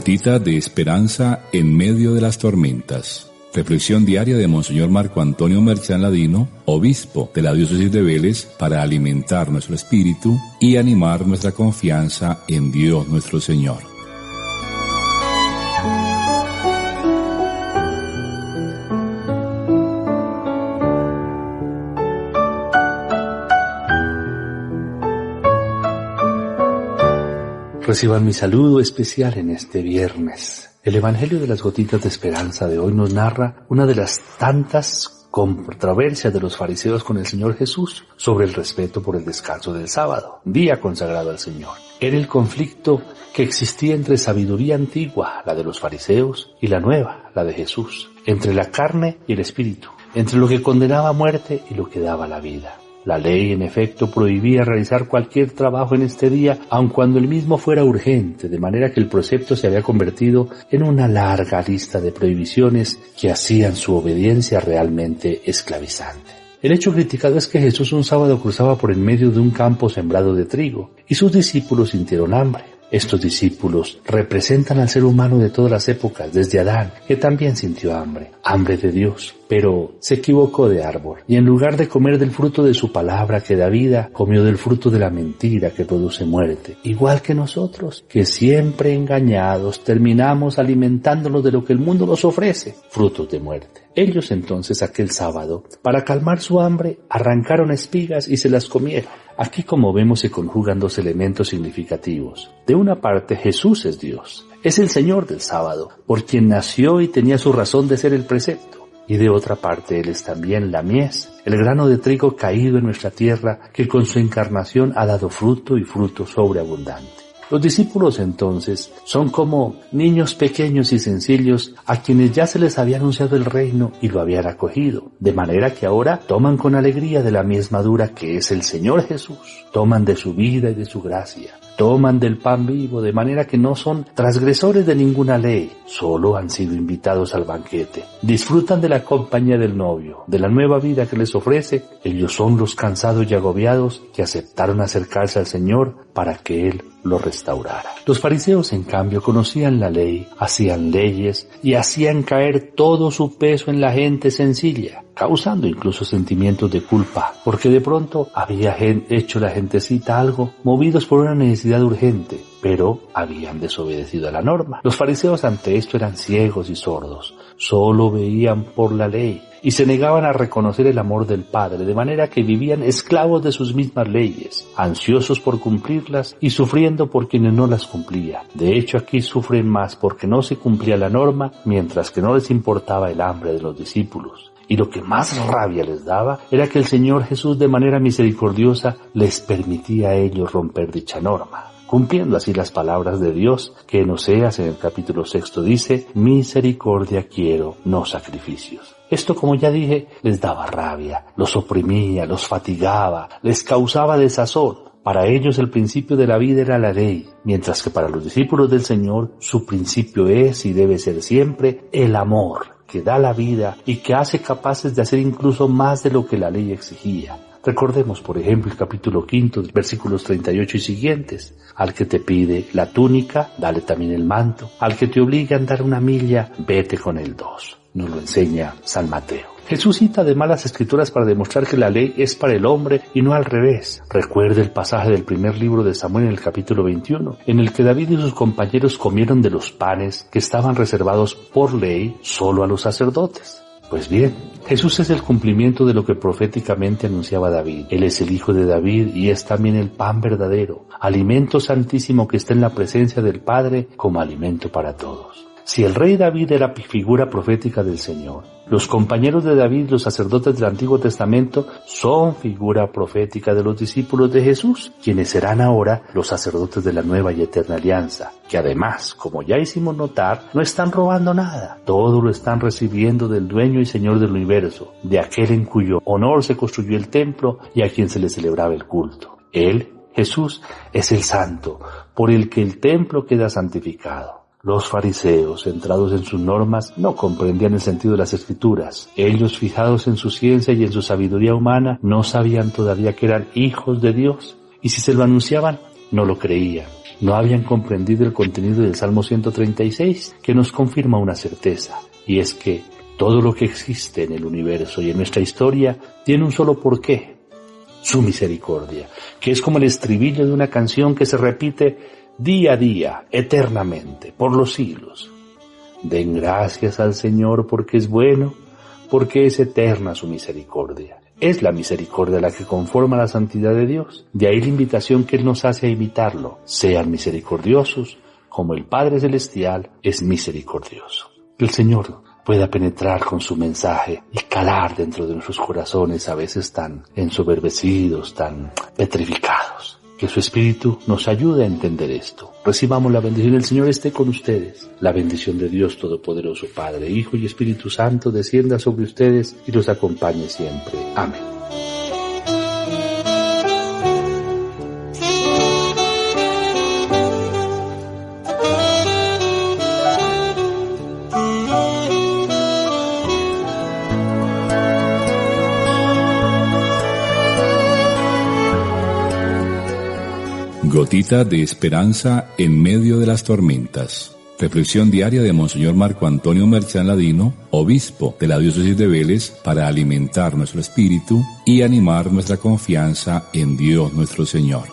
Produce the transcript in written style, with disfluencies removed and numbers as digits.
Gotita de esperanza en medio de las tormentas. Reflexión diaria de Monseñor Marco Antonio Merchán Ladino, obispo de la diócesis de Vélez, para alimentar nuestro espíritu y animar nuestra confianza en Dios nuestro Señor. Reciban mi saludo especial en este viernes. El Evangelio de las Gotitas de Esperanza de hoy nos narra una de las tantas controversias de los fariseos con el Señor Jesús sobre el respeto por el descanso del sábado, día consagrado al Señor. Era el conflicto que existía entre sabiduría antigua, la de los fariseos, y la nueva, la de Jesús, entre la carne y el espíritu, entre lo que condenaba a muerte y lo que daba la vida. La ley, en efecto, prohibía realizar cualquier trabajo en este día, aun cuando el mismo fuera urgente, de manera que el precepto se había convertido en una larga lista de prohibiciones que hacían su obediencia realmente esclavizante. El hecho criticado es que Jesús un sábado cruzaba por en medio de un campo sembrado de trigo, y sus discípulos sintieron hambre. Estos discípulos representan al ser humano de todas las épocas, desde Adán, que también sintió hambre de Dios, pero se equivocó de árbol, y en lugar de comer del fruto de su palabra que da vida, comió del fruto de la mentira que produce muerte. Igual que nosotros, que siempre engañados terminamos alimentándonos de lo que el mundo nos ofrece, frutos de muerte. Ellos entonces aquel sábado, para calmar su hambre, arrancaron espigas y se las comieron. Aquí, como vemos, se conjugan dos elementos significativos. De una parte, Jesús es Dios, es el Señor del sábado, por quien nació y tenía su razón de ser el precepto. Y de otra parte, Él es también la mies, el grano de trigo caído en nuestra tierra, que con su encarnación ha dado fruto y fruto sobreabundante. Los discípulos entonces son como niños pequeños y sencillos a quienes ya se les había anunciado el reino y lo habían acogido, de manera que ahora toman con alegría de la mies madura que es el Señor Jesús, toman de su vida y de su gracia, toman del pan vivo, de manera que no son transgresores de ninguna ley, solo han sido invitados al banquete, disfrutan de la compañía del novio, de la nueva vida que les ofrece. Ellos son los cansados y agobiados que aceptaron acercarse al Señor para que Él lo restaurara. Los fariseos, en cambio, conocían la ley, hacían leyes y hacían caer todo su peso en la gente sencilla, causando incluso sentimientos de culpa, porque de pronto había hecho la gentecita algo, movidos por una necesidad urgente, pero habían desobedecido a la norma. Los fariseos ante esto eran ciegos y sordos, solo veían por la ley y se negaban a reconocer el amor del Padre, de manera que vivían esclavos de sus mismas leyes, ansiosos por cumplirlas y sufriendo por quienes no las cumplían. De hecho, aquí sufren más porque no se cumplía la norma, mientras que no les importaba el hambre de los discípulos. Y lo que más rabia les daba era que el Señor Jesús, de manera misericordiosa, les permitía a ellos romper dicha norma, cumpliendo así las palabras de Dios que en Oseas, en el capítulo 6, dice: misericordia quiero, no sacrificios. Esto, como ya dije, les daba rabia, los oprimía, los fatigaba, les causaba desazón. Para ellos el principio de la vida era la ley, mientras que para los discípulos del Señor su principio es y debe ser siempre el amor, que da la vida y que hace capaces de hacer incluso más de lo que la ley exigía. Recordemos, por ejemplo, el capítulo 5, versículos 38 y siguientes. Al que te pide la túnica, dale también el manto. Al que te obliga a andar una milla, vete con el 2. Nos lo enseña San Mateo. Jesús cita además las Escrituras para demostrar que la ley es para el hombre y no al revés. Recuerde el pasaje del primer libro de Samuel en el capítulo 21, en el que David y sus compañeros comieron de los panes que estaban reservados por ley solo a los sacerdotes. Pues bien, Jesús es el cumplimiento de lo que proféticamente anunciaba David. Él es el Hijo de David y es también el pan verdadero, alimento santísimo que está en la presencia del Padre como alimento para todos. Si el rey David era figura profética del Señor, los compañeros de David, los sacerdotes del Antiguo Testamento, son figura profética de los discípulos de Jesús, quienes serán ahora los sacerdotes de la nueva y eterna alianza, que además, como ya hicimos notar, no están robando nada, todo lo están recibiendo del dueño y Señor del universo, de aquel en cuyo honor se construyó el templo y a quien se le celebraba el culto. Él, Jesús, es el santo, por el que el templo queda santificado. Los fariseos, centrados en sus normas, no comprendían el sentido de las Escrituras. Ellos, fijados en su ciencia y en su sabiduría humana, no sabían todavía que eran hijos de Dios, y si se lo anunciaban, no lo creían. No habían comprendido el contenido del Salmo 136, que nos confirma una certeza, y es que todo lo que existe en el universo y en nuestra historia tiene un solo porqué: su misericordia, que es como el estribillo de una canción que se repite día a día, eternamente, por los siglos. Den gracias al Señor porque es bueno, porque es eterna su misericordia. Es la misericordia la que conforma la santidad de Dios. De ahí la invitación que Él nos hace a imitarlo. Sean misericordiosos, como el Padre Celestial es misericordioso. Que el Señor pueda penetrar con su mensaje y calar dentro de nuestros corazones, a veces tan ensoberbecidos, tan petrificados. Que su Espíritu nos ayude a entender esto. Recibamos la bendición del Señor, esté con ustedes. La bendición de Dios Todopoderoso, Padre, Hijo y Espíritu Santo, descienda sobre ustedes y los acompañe siempre. Amén. Gotita de esperanza en medio de las tormentas. Reflexión diaria de Monseñor Marco Antonio Merchán Ladino, obispo de la diócesis de Vélez, para alimentar nuestro espíritu y animar nuestra confianza en Dios nuestro Señor.